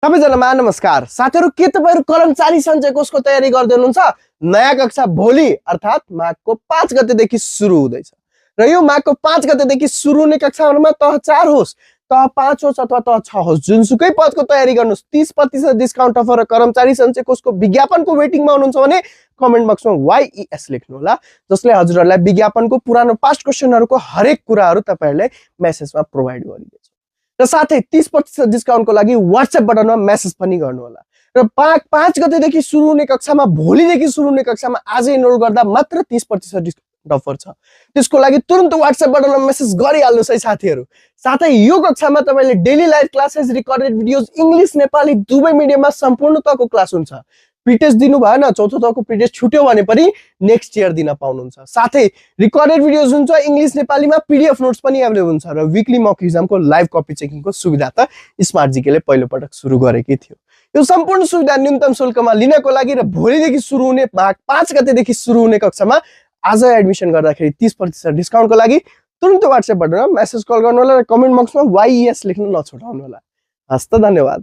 सबैजनामा नमस्कार साथीहरु, के तपाईहरु कर्मचारी सञ्चय कोषको तयारी गर्दै हुनुहुन्छ? नयाँ कक्षा भोलि अर्थात माघको 5 गतेदेखि सुरु हुँदैछ र यो माघको 5 गतेदेखि सुरु हुने कक्षाहरुमा तह 4 होस्, तह 5 होस् अथवा तह 6 होस्, जुनसुकै पदको तयारी गर्नुस्, 30% डिस्काउन्ट अफर र कर्मचारी सञ्चय कोषको विज्ञापनको वेटिङमा हुनुहुन्छ भने कमेन्ट बक्समा YES लेख्नु होला, जसले हजुरहरुलाई विज्ञापनको पुरानो पास्ट क्वेशनहरुको हरेक कुराहरु तपाईहरुले मेसेजमा प्रोवाइड गरिदिन्छ। र साथै 30% डिस्काउन्टको लागि WhatsApp बटनमा मेसेज पनि गर्नु होला। र 5 गतेदेखि सुरु हुने कक्षामा भोलिदेखि सुरु हुने कक्षामा आज इनरोल गर्दा मात्र 30% डिस्काउन्ट अफर छ। त्यसको लागि तुरुन्त WhatsApp बटनमा मेसेज गरिहाल्नुस् है साथीहरु। साथै यो कक्षामा तपाईले daily live classes, recorded videos, English Nepali दुवै मिडियममा सम्पूर्ण तहको क्लास हुन्छ। प्रिटेस्ट दिनु भएन, चौथो तहको प्रिटेस्ट छुट्यो भने पनि नेक्स्ट इयर दिन पाउनुहुन्छ। साथै रिकर्डेड भिडियोज हुन्छ, इंग्लिश नेपालीमा PDF नोट्स पनि अवेलेबल हुन्छ र वीकली मक एक्जामको लाइभ कपी चेकिङको सुविधा त स्मार्ट जीकेले पहिलो पटक सुरु गरेकै थियो। यो सम्पूर्ण सुविधा न्यूनतम शुल्कमा लिनको लागि र भोलिदेखि सुरु हुने माघ 5 गतेदेखि सुरु हुने कक्षामा आज एडमिसन गर्दाखेरि 30% डिस्काउन्टको लागि तुरुन्त WhatsApp बटनमा मेसेज कल गर्नु होला र कमेन्ट बक्समा YES लेख्न नछुटाउनु होला। हस्त, धन्यवाद।